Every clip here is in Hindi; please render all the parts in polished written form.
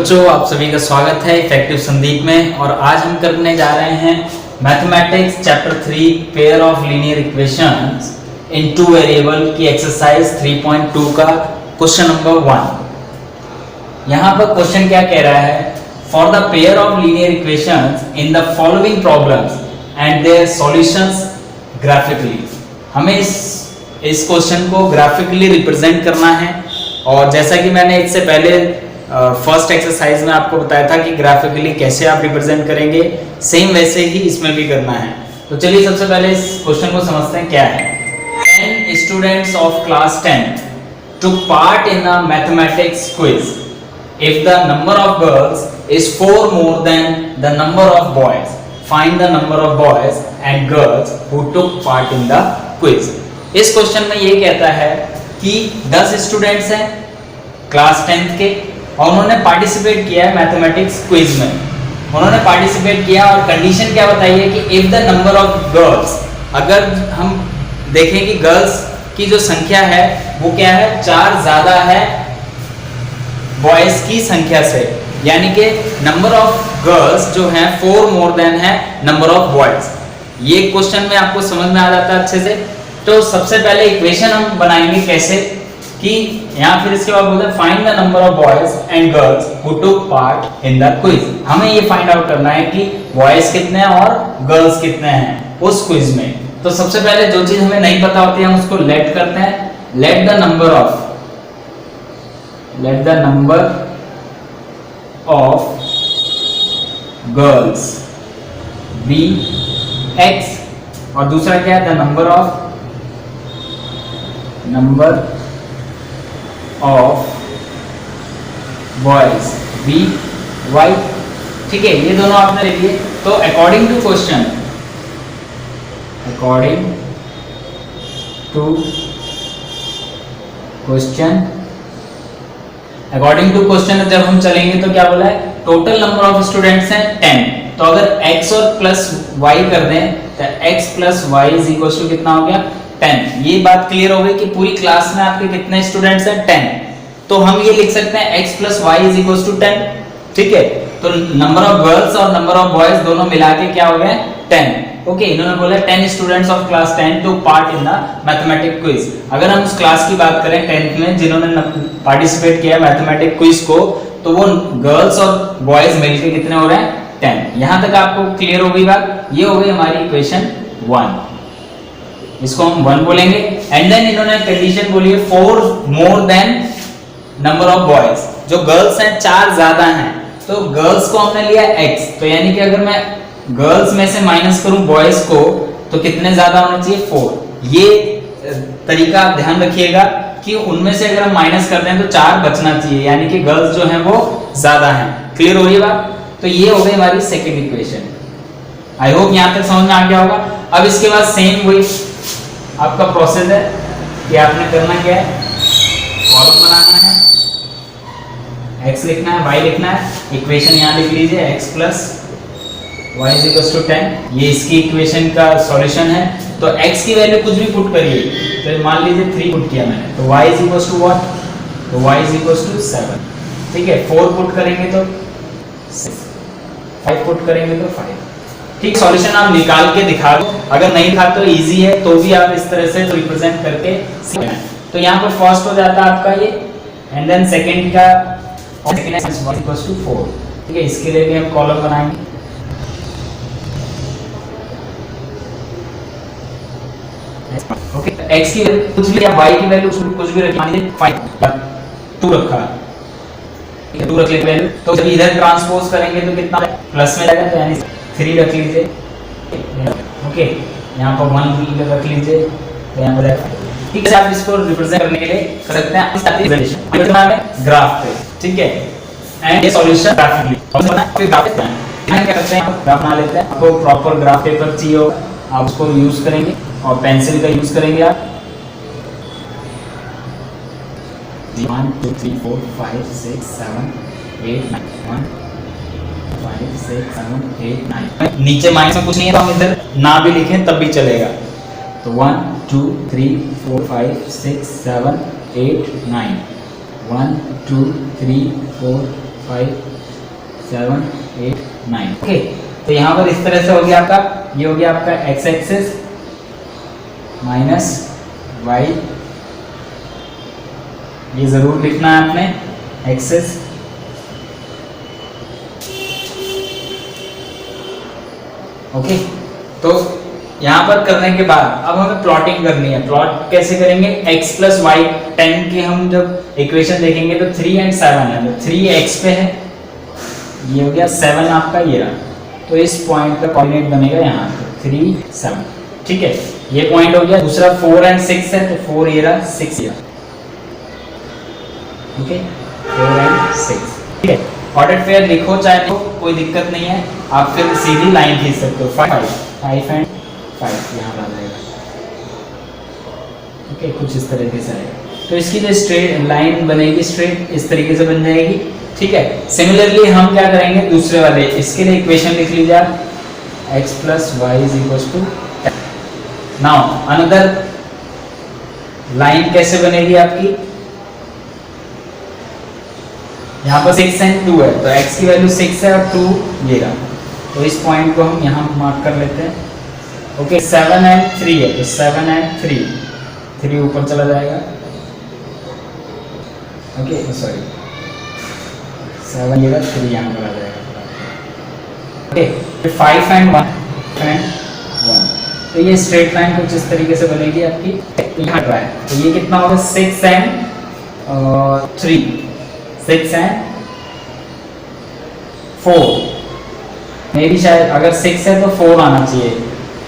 बच्चों, आप सभी का स्वागत है इफेक्टिव संदीप में। और आज हम करने जा रहे हैं mathematics chapter 3 pair of linear equations in two variable की एक्सरसाइज 3.2 का क्वेश्चन नंबर 1। यहाँ पर क्वेश्चन क्या कह रहा है, for the pair of linear equations in the following problems and their solutions graphically. हमें इस क्वेश्चन को ग्राफिकली रिप्रेजेंट करना है। और जैसा कि मैंने इससे पहले फर्स्ट एक्सरसाइज में आपको बताया था कि ग्राफिकली कैसे आप रिप्रेजेंट करेंगे, सेम वैसे ही इसमें भी करना है। तो चलिए सबसे पहले इस क्वेश्चन को समझते हैं क्या है। 10 students of class 10 took part in a mathematics quiz. If the number of girls is 4 more than the number of boys, find the number of boys and girls who took part in the quiz. इस क्वेश्चन में ये कहता है कि 10 स्टूडेंट्स हैं क्लास 10th के और उन्होंने पार्टिसिपेट किया है मैथमेटिक्स क्विज में। उन्होंने पार्टिसिपेट किया और कंडीशन क्या बताई है कि if the number of girls, अगर हम देखें कि गर्ल्स की जो संख्या है वो क्या है, 4 ज्यादा है बॉयज की संख्या से, यानी कि नंबर ऑफ गर्ल्स जो है 4 मोर देन है नंबर ऑफ बॉयज। ये क्वेश्चन में आपको समझ में आ जाता है अच्छे से। तो सबसे पहले इक्वेशन हम बनाएंगे कैसे कि यहाँ फिर इसके बाद बोलते हैं find the number of boys and girls who took part in the quiz. हमें ये फाइंड आउट करना है कि बॉयज कितने हैं और गर्ल्स कितने हैं उस क्विज में। तो सबसे पहले जो चीज हमें नहीं पता होती है हम उसको लेट करते हैं। Let the number of girls be x, और दूसरा क्या है, the number of boys be y. ठीक है, ये दोनों आपने ले लिए। तो अकॉर्डिंग टू क्वेश्चन जब हम चलेंगे तो क्या बोला है, टोटल नंबर ऑफ स्टूडेंट्स हैं 10। तो अगर x और प्लस y कर दें तो x plus y is equal to कितना हो गया, 10। ये बात क्लियर हो गई कि पूरी क्लास में आपके कितने स्टूडेंट्स हैं, 10। तो हम ये लिख सकते हैं x plus y is equal to 10। ठीक है, तो नंबर ऑफ गर्ल्स और नंबर ऑफ बॉयज दोनों मिला के क्या हो गए, 10। ओके, इन्होंने बोला 10 students of class 10 took part in the mathematics quiz. अगर हम उस क्लास की बात करें 10th में जिन्होंने पार्टिसिपेट किया मैथमेटिक्स क्विज को, तो वो गर्ल्स और बॉयज मिलके कितने हो रहे हैं, 10। यहां तक आपको क्लियर हो गई बात। ये हो गई हमारी इक्वेशन 1, इसको हम 1 बोलेंगे। एंड देन इन्होंने कंडीशन बोली है 4 more than number of boys. जो गर्ल्स हैं 4 ज्यादा हैं, तो गर्ल्स को हमने लिया x। तो यानी कि अगर मैं गर्ल्स में से माइनस करूं बॉयज को तो कितने ज्यादा होने चाहिए, 4। ये तरीका आप ध्यान रखिएगा कि उनमें से अगर हम माइनस कर दें तो 4 बचना चाहिए, यानी कि गर्ल्स जो हैं वो ज्यादा हैं। क्लियर हो रही है बात। तो ये हो गई हमारी सेकंड इक्वेशन। आई होप यहां तक समझ में आ गया होगा। अब इसके बाद सेम वही आपका प्रोसेस है कि आपने करना क्या है, कॉलम बनाना है, x लिखना है, y लिखना है। इक्वेशन यहां लिख लीजिए x plus y is equal to 10। ये इसकी इक्वेशन का सॉल्यूशन है। तो x की वैल्यू कुछ भी पुट करिए, तो मान लीजिए 3 पुट किया मैंने, तो y is equal to what, तो y इज इक्वल टू 7। ठीक है, 4 पुट करेंगे तो 6, 5 पुट करेंगे तो 5। ठीक, सॉल्यूशन आप निकाल के दिखा दो। अगर नहीं था तो इजी है, तो भी आप इस तरह से रिप्रेजेंट करके सीखना। तो यहाँ पर फर्स्ट हो जाता है आपका ये, एंड देन सेकंड का सेकंड इज इक्वल टू 4। ठीक है, इसके लिए भी हम कॉलम बनाएंगे। ओके, x की वैल्यू कुछ भी या y की वैल्यू कुछ भी रख लीजिए, 5 2 रखा, ठीक है, 2 रख लीजिए वैल्यू। तो जब इधर ट्रांसपोज करेंगे तो कितना प्लस में जाएगा, तो यानी 3 रख लीजिए। ओके, यहाँ पर 1 रख लीजिए, तो यहाँ पर ठीक है। आप इसको रिप्रेजेंट करने के लिए कर सकते हैं इस रिप्रेजेंटेशन ग्राफ पे। ठीक है, एंड ये सॉल्यूशन ग्राफिकली फिर ग्राफ पे क्या करते हैं, ग्राफ बना लेते हैं। आपको प्रॉपर ग्राफ पेपर चाहिए होगा, आप उसको यूज करेंगे और पेंसिल का यूज करेंगे आप। 1 2 3 4 5 6 7 8 9 1 5 6 7 8 9। नीचे माइनस में कुछ नहीं है तो हम इधर ना भी लिखें तब भी चलेगा। तो 1 2 3 4 5 6 7 8 9 1 2 3 4 5 7 8 9। ओके, तो यहाँ पर इस तरह से हो गया आपका, ये हो गया आपका x एक्सिस माइनस y, ये जरूर लिखना है आपने एक्सिस, ओके। तो यहाँ पर करने के बाद अब हमें प्लॉटिंग करनी है। प्लॉट कैसे करेंगे, x प्लस वाई 10 की हम जब इक्वेशन देखेंगे तो 3 और 7 है, तो 3 x पे है, ये हो गया 7 आपका ये रहा, तो इस पॉइंट का कोऑर्डिनेट बनेगा यहाँ पे 3 7, ठीक है, ये पॉइंट हो गया। दूसरा 4 और 6 है, तो 4 ये रहा 6 ये, ओके 4 और 6, ठीक है। ऑर्डर पेयर लिखो चाहे तो कोई दिक्कत नहीं है, आप फिर सीधी लाइन खींच सकते हो, 5 एंड 5 यहाँ आ जाएगा, ओके, कुछ इस तरीके से आएगा। तो इसकी जो स्ट्रेट लाइन बनेगी स्ट्रेट इस तरीके से बन जाएगी, ठीक है। सिमिलरली हम क्या करेंगे दूसरे वाले, इसके लिए इक्वेशन लिख लीजिए आप, x plus y is equal to, now another line कैसे बनेगी आपकी, यहाँ पर 6 एंड 2 है, तो x की वैल्यू 6 है और 2 ये रहा, तो इस पॉइंट को हम यहाँ मार्क कर लेते हैं, ओके। 7 एंड 3 है, तो 7 एंड 3 ऊपर चला जाएगा, ओके सॉरी 7 ये रहा, 3 यहाँ पर आ जाएगा, ओके। फिर 5 एंड 1, तो ये स्ट्रेट लाइन कुछ इस तरीके से बनेगी आपकी, यहाँ पर है, तो ये कितना होगा 6 एंड 3, 6 एंड 4, मे भी शायद अगर 6 है तो 4 आना चाहिए,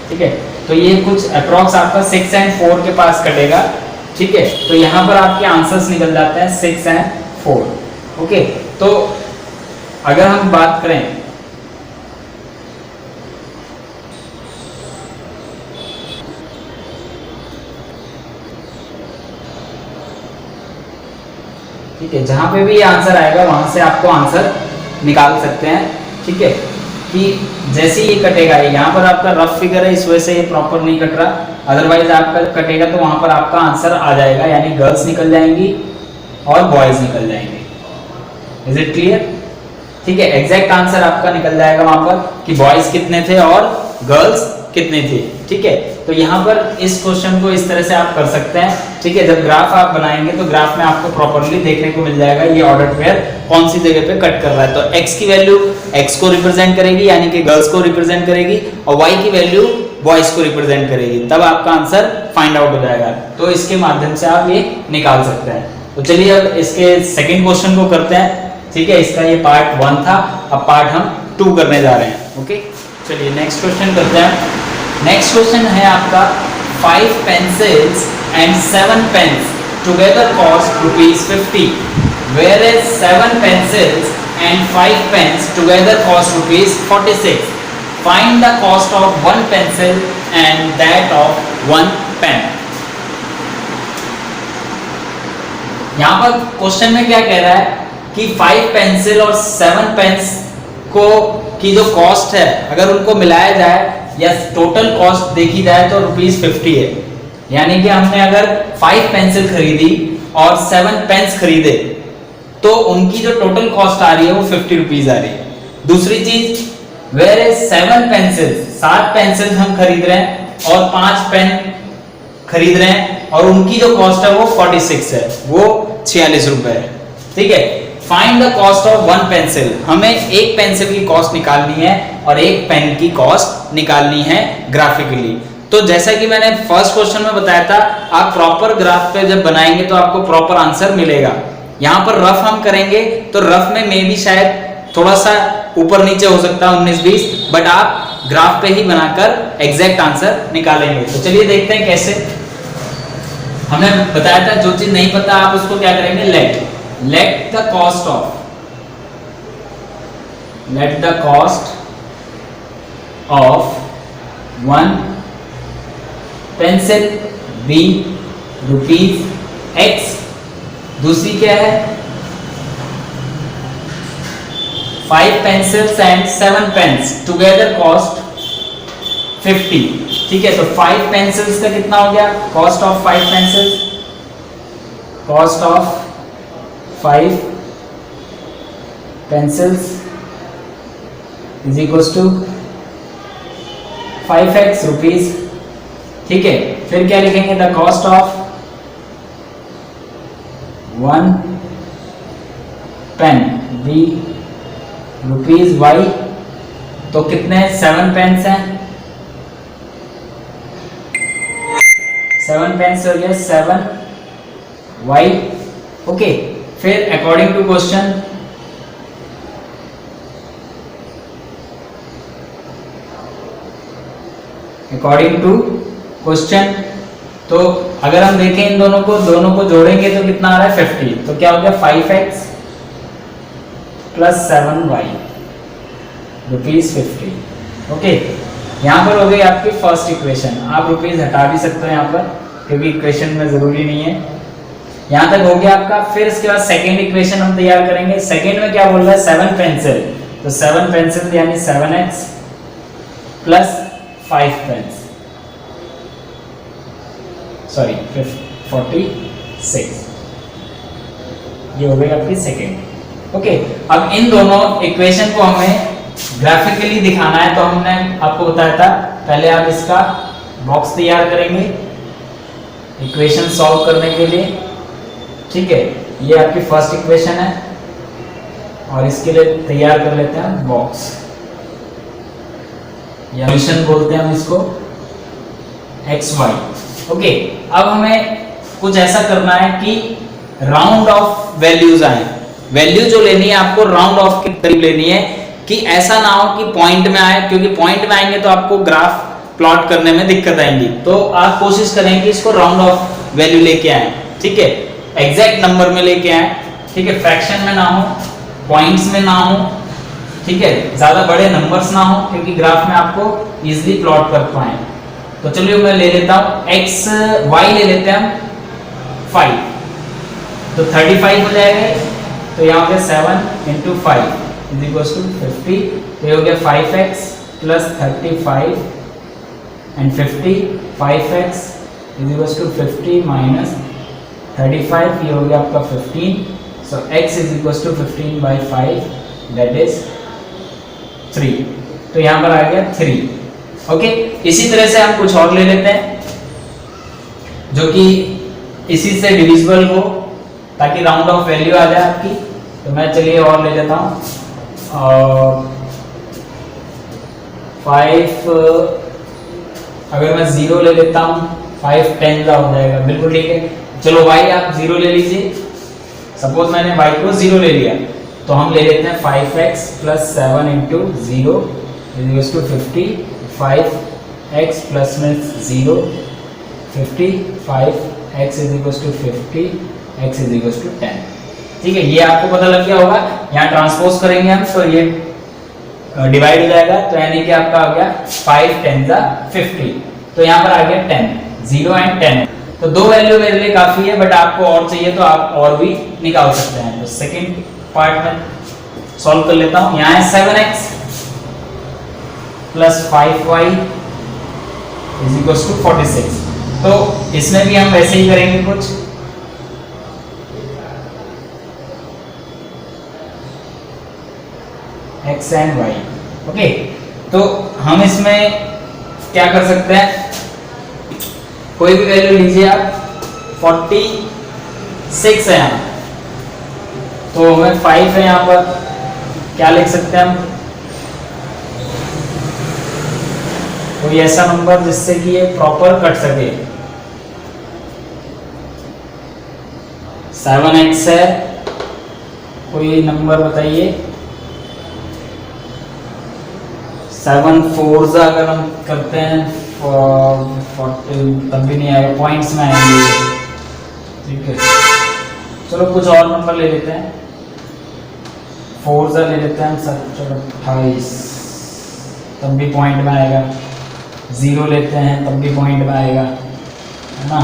ठीक है। तो ये कुछ अप्रॉक्स आपका 6 एंड 4 के पास कटेगा, ठीक है। तो यहाँ पर आपके आंसर्स निकल जाते हैं 6 एंड 4, ओके। तो अगर हम बात करें ठीक है, जहां पे भी आंसर आएगा वहां से आपको आंसर निकाल सकते हैं, ठीक है। कि जैसे ये कटेगा, यहाँ पर आपका रफ फिगर है इस वजह से ये प्रॉपर नहीं कट रहा, अदरवाइज आपका कटेगा तो वहां पर आपका आंसर आ जाएगा, यानी गर्ल्स निकल जाएंगी और बॉयज निकल जाएंगे। इज इट क्लियर, ठीक है। एग्जैक्ट आंसर आपका निकल जाएगा वहां पर कि बॉयज कितने थे और गर्ल्स कितने थे, ठीक है। तो यहाँ पर इस क्वेश्चन को इस तरह से आप कर सकते हैं, ठीक है। जब ग्राफ आप बनाएंगे तो ग्राफ में आपको प्रॉपर्ली देखने को मिल जाएगा ये ऑर्डर पेयर कौन सी जगह पे कट कर रहा है। तो x की वैल्यू x को रिप्रेजेंट करेगी, यानी कि गर्ल्स को रिप्रेजेंट करेगी, और y की वैल्यू बॉयज को रिप्रेजेंट करेगी, तब आपका आंसर फाइंड आउट हो जाएगा। तो इसके माध्यम से आप ये निकाल सकते हैं। तो चलिए अब इसके सेकेंड क्वेश्चन को करते हैं, ठीक है। इसका ये पार्ट 1 था, अब पार्ट हम 2 करने जा रहे हैं, ओके। चलिए नेक्स्ट क्वेश्चन करते हैं। नेक्स्ट क्वेश्चन है आपका 5 pencils and 7 pens together cost ₹50, whereas 7 pencils and 5 pens together cost ₹46. Find the cost of 1 pencil and that of 1 pen. यहाँ पर क्वेश्चन में क्या कह रहा है कि 5 पेंसिल और 7 पेन्स को की जो कॉस्ट है अगर उनको मिलाया जाए या टोटल कॉस्ट देखी जाए तो ₹50 है, यानी कि हमने अगर 5 पेंसिल खरीदी और 7 पेन्स खरीदे तो उनकी जो टोटल कॉस्ट आ रही है वो ₹50 आ रही है। दूसरी चीज, वेयर 7 पेंसिल 7 पेंसिल हम खरीद रहे हैं और 5 पेन खरीद रहे हैं और उनकी जो कॉस्ट है वो 46 है, वो ₹46 है, ठीक है। Find the cost of 1 pencil, हमें एक पेंसिल की कॉस्ट निकालनी है और एक पेन की कॉस्ट निकालनी है ग्राफिकली। तो जैसा कि मैंने फर्स्ट क्वेश्चन में बताया था, आप प्रॉपर ग्राफ पे जब बनाएंगे तो आपको प्रॉपर आंसर मिलेगा। यहाँ पर रफ हम करेंगे तो रफ में मे भी शायद थोड़ा सा ऊपर नीचे हो सकता है 19-20, बट आप ग्राफ पे ही बनाकर एग्जैक्ट आंसर निकालेंगे। तो चलिए देखते हैं कैसे। हमने बताया था जो चीज नहीं पता आप उसको क्या करेंगे, let the cost of 1 pencil be ₹X, दूसरी क्या है 5 pencils and 7 pens together cost 50, ठीक है। तो 5 pencils का कितना हो गया, cost of 5 pencils, cost of 5 pencils is equal to 5x rupees. ठीक है, फिर क्या लिखेंगे, the cost of 1 pen the rupees y. तो कितने 7 पेन्स हैं, 7 पेन्स हो गया 7 वाई। ओके, फिर अकॉर्डिंग टू क्वेश्चन तो अगर हम देखें इन दोनों को जोड़ेंगे तो कितना आ रहा है 50। तो क्या हो गया 5x plus 7y rupees 50। Okay, यहाँ पर हो गई आपकी फर्स्ट इक्वेशन। आप रुपीज हटा भी सकते हो यहाँ पर, क्योंकि इक्वेशन में जरूरी नहीं है। यहाँ तक हो गया आपका। फिर इसके बाद सेकेंड इक्वेशन हम तैयार करेंगे। सेकेंड में क्या बोल रहा है 7 पेंसिल, तो 7 पेंसिल यानी 7x प्लस 5 पेंस, सॉरी 46। ये हो गई आपकी सेकेंड। ओके, अब इन दोनों इक्वेशन को हमें ग्राफिकली दिखाना है, तो हमने आपको बताया था पहले आप इसका बॉक्स तैयार करेंगे इक्वेशन सॉल्व करने के लिए। ठीक है, ये आपकी फर्स्ट इक्वेशन है और इसके लिए तैयार कर लेते हैं बॉक्स, या सॉल्यूशन बोलते हैं हम इसको, xy। ओके, अब हमें कुछ ऐसा करना है कि राउंड ऑफ वैल्यूज आए। वैल्यू जो लेनी है आपको राउंड ऑफ के करीब लेनी है, कि ऐसा ना हो कि पॉइंट में आए, क्योंकि पॉइंट में आएंगे तो आपको ग्राफ प्लॉट करने में दिक्कत आएगी। तो आप कोशिश करें कि इसको राउंड ऑफ वैल्यू लेके आए। ठीक है, एग्जैक्ट नंबर में लेके आए। ठीक है, फ्रैक्शन में ना हो, पॉइंट्स में ना हो। ठीक है, ज्यादा बड़े नंबर्स ना हो, क्योंकि ग्राफ में आपको इजीली प्लॉट कर पाए। तो चलिए मैं ले लेता हूं एक्स वाई ले लेते हैं हम 5, तो 35 हो जाएगा। तो यहाँ पे 7 इंटू 5 इज इक्वल टू 50। तो ये हो गया 5x plus 35 and 50, 5x is equal to 50 minus 35, ये हो गया आपका 15। So x is equal to 15 by 5 that is 3। तो यहाँ पर आ गया 3। ओके, इसी तरह से हम कुछ और ले लेते हैं जो कि इसी से डिविजिबल हो, ताकि राउंड ऑफ वैल्यू आ जाए आपकी। तो मैं चलिए और ले लेता हूँ, और 5 अगर मैं 0 ले लेता हूँ, 5 10 का हो जाएगा, बिल्कुल ठीक है। चलो y आप 0 ले लीजिए। सपोज मैंने y को 0 ले लिया, तो हम ले लेते हैं 5x plus 7 into 0 is equal to 50। 5x plus में 0 50, 5x is equal to 50, x is equal to 10। ठीक है, ये आपको पता लग गया होगा। यहाँ ट्रांसपोज करेंगे हम, तो ये डिवाइड हो जाएगा, तो यानी कि आपका आ गया 5 10 का 50। तो यहाँ पर आ गया 10, 0 एंड 10। तो दो वैल्यू मेरे लिए काफी है, बट आपको और चाहिए तो आप और भी निकाल सकते हैं। तो सेकेंड पार्ट में सॉल्व कर लेता हूँ। यहाँ है 7x plus 5y is equal to 46। तो इसमें भी हम वैसे ही करेंगे कुछ। x and y। ओके, तो हम इसमें क्या कर सकते हैं, कोई भी वैल्यू लीजिए आप। 46 है यहाँ, तो हमें 5 है यहाँ पर, क्या लिख सकते हैं हम, कोई ऐसा नंबर जिससे कि ये प्रॉपर कट सके। 7x है, कोई नंबर बताइए। 7 4 अगर हम करते हैं 40 तब भी नहीं आएगा, पॉइंट्स में आएंगे। ठीक है, चलो कुछ और नंबर ले लेते हैं। 4 ले लेते हैं सर, चलो 28 तब भी पॉइंट में आएगा। 0 लेते हैं तब भी पॉइंट में आएगा, है ना।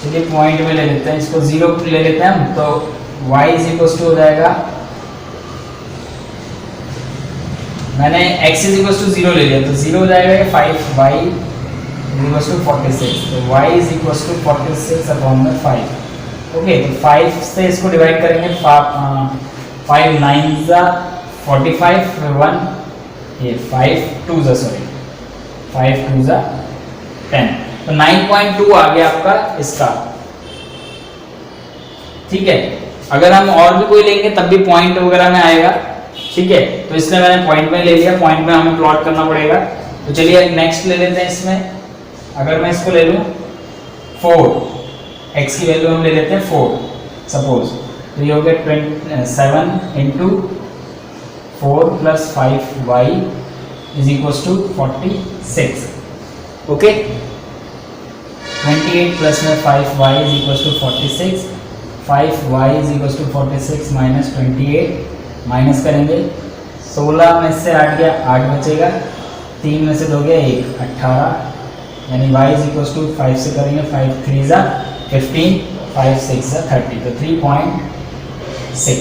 चलिए पॉइंट में ले लेते हैं इसको, 0 ले लेते हैं हम। तो y इज इक्वल टू हो जाएगा, मैंने x इज इक्वल टू 0 ले लिया, तो 0 हो जाएगा 5y इज इक्वल टू 46। तो y is equal to 46 upon में 5। ओके, तो 5 से इसको डिवाइड करेंगे, 5 9 जा 45, 1 ये 5 2 जा 10, तो 9.2 आ गया आपका इसका। ठीक है, अगर हम और भी कोई लेंगे तब भी पॉइंट वगैरह में आएगा। ठीक है, तो इसलिए मैंने पॉइंट में ले लिया, पॉइंट में हमें प्लॉट करना पड़ेगा। तो चलिए नेक्स्ट ले लेते हैं इसमें। अगर मैं इसको ले लूं 4, x की वैल्यू हम ले लेते हैं 4 सपोज, तो ये हो गया 7 into 4 plus 5y is equal to 46। Okay, 28 plus में 5y is equal to 46, 5y is equal to 46 minus 28, minus करेंगे 16 में से 8 गया 8 बचेगा, 3 में से 2 गया 1 18, यानी y इज इक्वल टू 5 से करेंगे 5 3 जा 15, 5 6 जा 30, तो 3.6।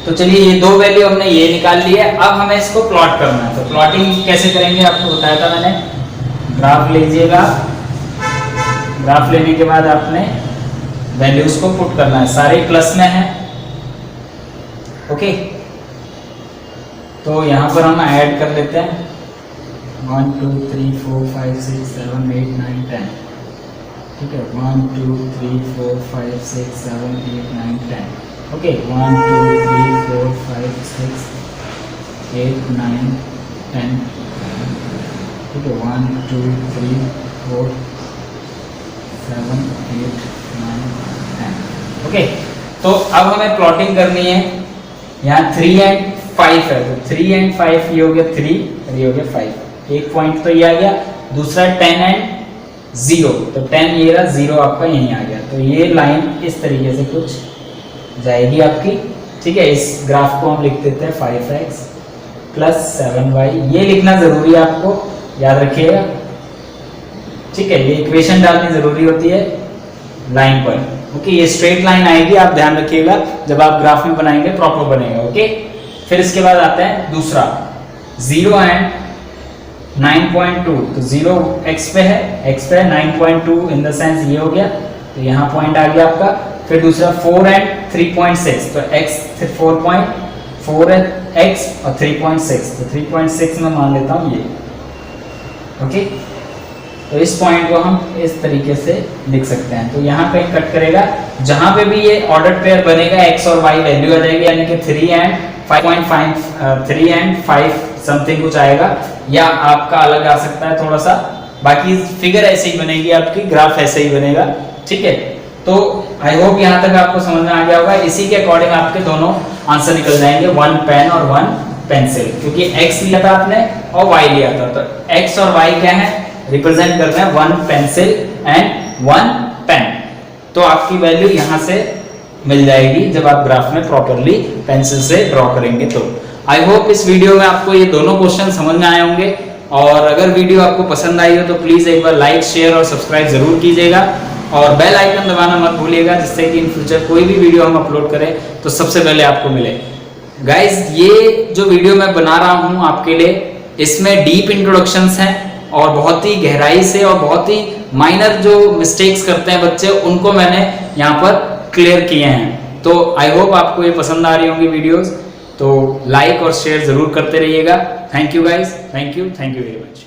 तो चलिए ये दो वैल्यू हमने ये निकाल ली है। अब हमें इसको प्लॉट करना है, तो प्लॉटिंग कैसे करेंगे आपको बताया था मैंने। ग्राफ लीजिएगा, ग्राफ लेने के बाद आपने वैल्यूज को पुट करना है, सारे प्लस में है। ओके, तो यहाँ पर हम ऐड कर लेते हैं 1 2 3 4 5 6 7 8 9 10। ठीक है, 1 2 3 4 5 6 7 8 9 10। ओके, 1 2 3 4 5 6 8 9 10। ठीक है, 1 2 3 4 7 8 9 10। ओके, तो अब हमें प्लॉटिंग करनी है। यहाँ 3 एंड 5 है, तो 3 एंड 5 ये हो गया 3 और ये हो गया 5। एक पॉइंट तो ये आ गया, दूसरा 10 एंड 0, तो 10 ये रहा, 0 आपका यहीं आ गया। तो ये लाइन इस तरीके से कुछ जाएगी आपकी। ठीक है, इस ग्राफ को हम लिख देते हैं 5x प्लस 7y। ये लिखना जरूरी है, आपको याद रखिएगा। ठीक है, ये इक्वेशन डालनी जरूरी होती है लाइन पर। ओके, ये स्ट्रेट लाइन आएगी, आप ध्यान रखिएगा जब आप ग्राफ में बनाएंगे प्रॉपर बनेगा। ओके, फिर इसके बाद आता है दूसरा 0 एंड 9.2, तो 0 x पे है, 9.2 इन द सेंस ये हो गया, तो यहाँ पॉइंट आ गया आपका। फिर दूसरा 4 एंड 3.6, तो x 4 है x और 3.6, तो 3.6 में मान लेता हूँ ये। ओके, तो इस पॉइंट को हम इस तरीके से लिख सकते हैं। तो यहाँ पे कट करेगा, जहां पे भी ये ऑर्डर पेयर बनेगा x और y वैल्यू आ जाएगी, यानी कि 3 एंड 5.5 3 एंड 5 समथिंग कुछ आएगा, या आपका अलग आ सकता है थोड़ा सा। बाकी फिगर ऐसे ही बनेगी आपकी, ग्राफ ऐसे ही बनेगा। ठीक है, तो आई होप यहाँ तक आपको समझ में आ गया होगा। इसी के अकॉर्डिंग आपके दोनों आंसर निकल जाएंगे, 1 पेन और 1 पेंसिल, क्योंकि x लिया था आपने और y लिया था। तो x और y क्या है, रिप्रेजेंट कर रहे हैं 1 पेंसिल एंड 1 पेन। तो आपकी वैल्यू यहाँ से मिल जाएगी जब आप ग्राफ में प्रॉपरली पेंसिल से ड्रॉ करेंगे। तो आई होप इस वीडियो में आपको ये दोनों क्वेश्चन समझ में आए होंगे, और अगर वीडियो आपको पसंद आई हो तो प्लीज एक बार लाइक शेयर और सब्सक्राइब जरूर कीजिएगा, और बेल आइकन दबाना मत भूलिएगा, जिससे कि इन फ्यूचर कोई भी वीडियो हम अपलोड करें तो सबसे पहले आपको मिले। गाइज, ये जो वीडियो मैं बना रहा हूँ आपके लिए, इसमें डीप इंट्रोडक्शंस हैं और बहुत ही गहराई से और बहुत ही माइनर जो मिस्टेक्स करते हैं बच्चे, उनको मैंने यहाँ पर क्लियर किए हैं। तो आई होप आपको ये पसंद आ रही होंगी वीडियोस, तो लाइक और शेयर जरूर करते रहिएगा। Thank you guys, thank you very much.